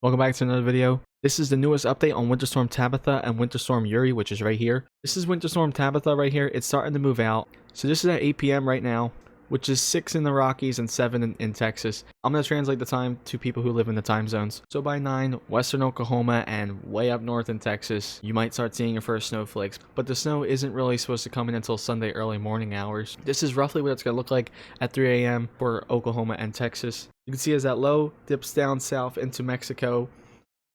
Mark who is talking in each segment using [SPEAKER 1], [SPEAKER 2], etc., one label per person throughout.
[SPEAKER 1] Welcome back to another video. This is the newest update on Winter Storm Tabitha and Winter Storm Uri, which is right here. This is Winter Storm Tabitha right here. It's starting to move out. So this is at 8 p.m. right now, which is 6 in the Rockies and 7 in Texas. I'm going to translate the time to people who live in the time zones. So by 9, western Oklahoma and way up north in Texas, you might start seeing your first snowflakes. But the snow isn't really supposed to come in until Sunday early morning hours. This is roughly what it's going to look like at 3 a.m. for Oklahoma and Texas. You can see as that low dips down south into Mexico,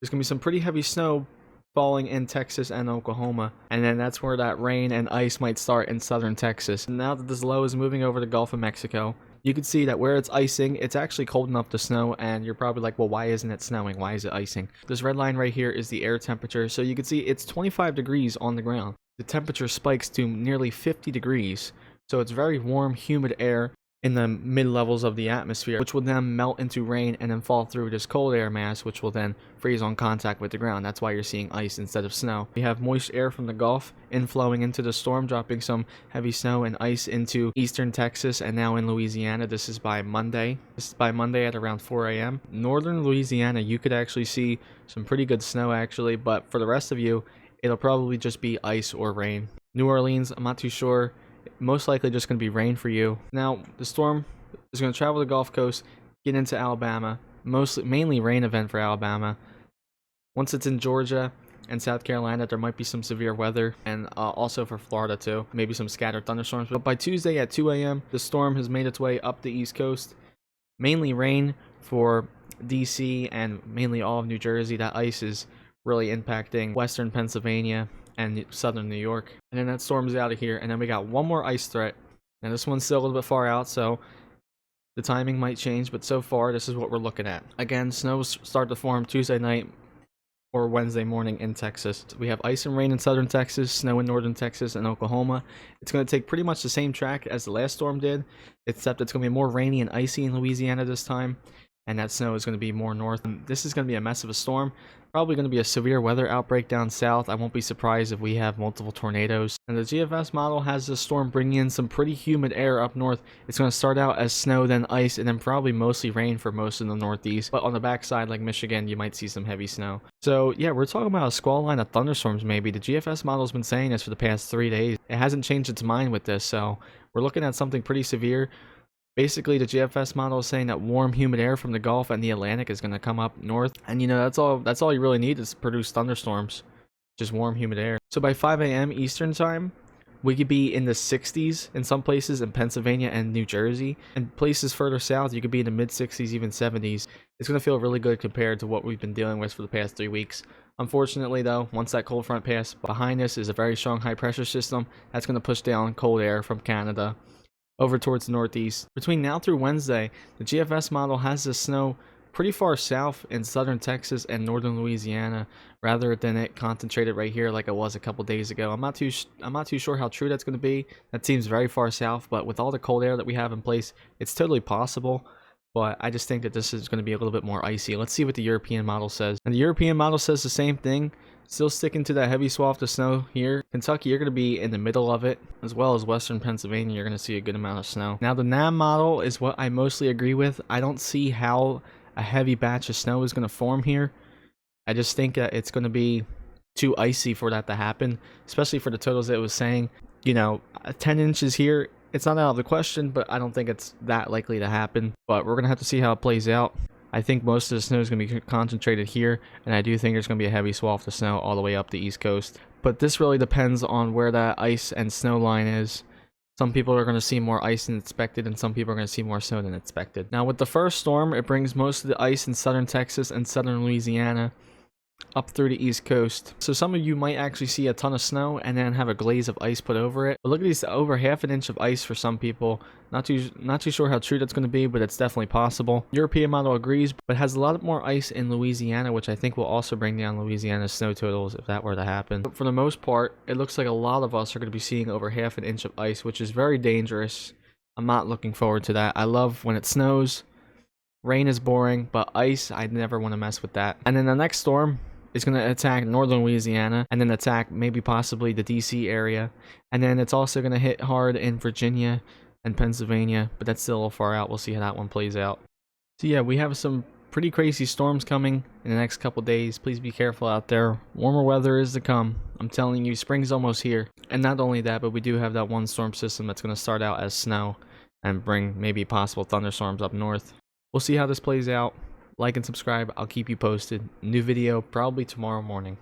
[SPEAKER 1] there's going to be some pretty heavy snow falling in Texas and Oklahoma. And then that's where that rain and ice might start in southern Texas. Now that this low is moving over the Gulf of Mexico, you can see that where it's icing, it's actually cold enough to snow. And you're probably like, well, why isn't it snowing? Why is it icing? This red line right here is the air temperature. So you can see it's 25 degrees on the ground. The temperature spikes to nearly 50 degrees. So it's very warm, humid air in the mid-levels of the atmosphere, which will then melt into rain and then fall through this cold air mass, which will then freeze on contact with the ground. That's why you're seeing ice instead of snow. We have moist air from the Gulf inflowing into the storm, dropping some heavy snow and ice into eastern Texas and now in Louisiana. This is by Monday. This is by Monday at around 4 a.m. Northern Louisiana, you could actually see some pretty good snow actually, but for the rest of you, it'll probably just be ice or rain. New Orleans, I'm not too sure. Most likely just going to be rain for you. Now, the storm is going to travel the Gulf Coast, get into Alabama. Mainly rain event for Alabama. Once it's in Georgia and South Carolina, there might be some severe weather, and also for Florida too. Maybe some scattered thunderstorms. But by Tuesday at 2 a.m., the storm has made its way up the East Coast. Mainly rain for DC and mainly all of New Jersey. That ice is really impacting western Pennsylvania and southern New York. And then that storm's out of here, and then we got one more ice threat. Now this one's still a little bit far out, so the timing might change, but so far this is what we're looking at. Again, snow start to form Tuesday night or Wednesday morning in Texas. We have ice and rain in southern Texas, snow in northern Texas and Oklahoma. It's going to take pretty much the same track as the last storm did, except it's going to be more rainy and icy in Louisiana this time, and that snow is going to be more north. And this is going to be a mess of a storm. Probably going to be a severe weather outbreak down south. I won't be surprised if we have multiple tornadoes. And the GFS model has this storm bringing in some pretty humid air up north. It's going to start out as snow, then ice, and then probably mostly rain for most of the Northeast. But on the backside, like Michigan, you might see some heavy snow. So yeah, we're talking about a squall line of thunderstorms maybe. The GFS model's been saying this for the past 3 days. It hasn't changed its mind with this, so we're looking at something pretty severe. Basically, the GFS model is saying that warm, humid air from the Gulf and the Atlantic is going to come up north. And, you know, that's all you really need is to produce thunderstorms. Just warm, humid air. So by 5 a.m. Eastern time, we could be in the 60s in some places in Pennsylvania and New Jersey. And places further south, you could be in the mid-60s, even 70s. It's going to feel really good compared to what we've been dealing with for the past 3 weeks. Unfortunately, though, once that cold front passed, behind us is a very strong high-pressure system. That's going to push down cold air from Canada over towards the northeast. Between now through Wednesday, the GFS model has the snow pretty far south in southern Texas and northern Louisiana, rather than it concentrated right here like it was a couple days ago. I'm not too sure how true that's going to be. That seems very far south, but with all the cold air that we have in place, it's totally possible. But I just think that this is going to be a little bit more icy. Let's see what the European model says. And the European model says the same thing. Still sticking to that heavy swath of snow here. Kentucky, you're going to be in the middle of it, as well as western Pennsylvania. You're going to see a good amount of snow. Now, the NAM model is what I mostly agree with. I don't see how a heavy batch of snow is going to form here. I just think that it's going to be too icy for that to happen, especially for the totals that it was saying. You know, 10 inches here, it's not out of the question, but I don't think it's that likely to happen. But we're going to have to see how it plays out. I think most of the snow is going to be concentrated here, and I do think there's going to be a heavy swath of snow all the way up the East Coast. But this really depends on where that ice and snow line is. Some people are going to see more ice than expected, and some people are going to see more snow than expected. Now, with the first storm, it brings most of the ice in southern Texas and southern Louisiana up through the East Coast. So some of you might actually see a ton of snow and then have a glaze of ice put over it. But look at these, over half an inch of ice for some people. Not too sure how true that's going to be, but it's definitely possible. European model agrees, but has a lot more ice in Louisiana, which I think will also bring down Louisiana's snow totals if that were to happen. But for the most part, it looks like a lot of us are going to be seeing over half an inch of ice, which is very dangerous. I'm not looking forward to that. I love when it snows. Rain is boring, but ice, I never want to mess with that. And then the next storm is going to attack northern Louisiana, and then attack maybe possibly the DC area. And then it's also going to hit hard in Virginia and Pennsylvania, but that's still a little far out. We'll see how that one plays out. So yeah, we have some pretty crazy storms coming in the next couple days. Please be careful out there. Warmer weather is to come. I'm telling you, spring's almost here. And not only that, but we do have that one storm system that's going to start out as snow and bring maybe possible thunderstorms up north. We'll see how this plays out. Like and subscribe. I'll keep you posted. New video probably tomorrow morning.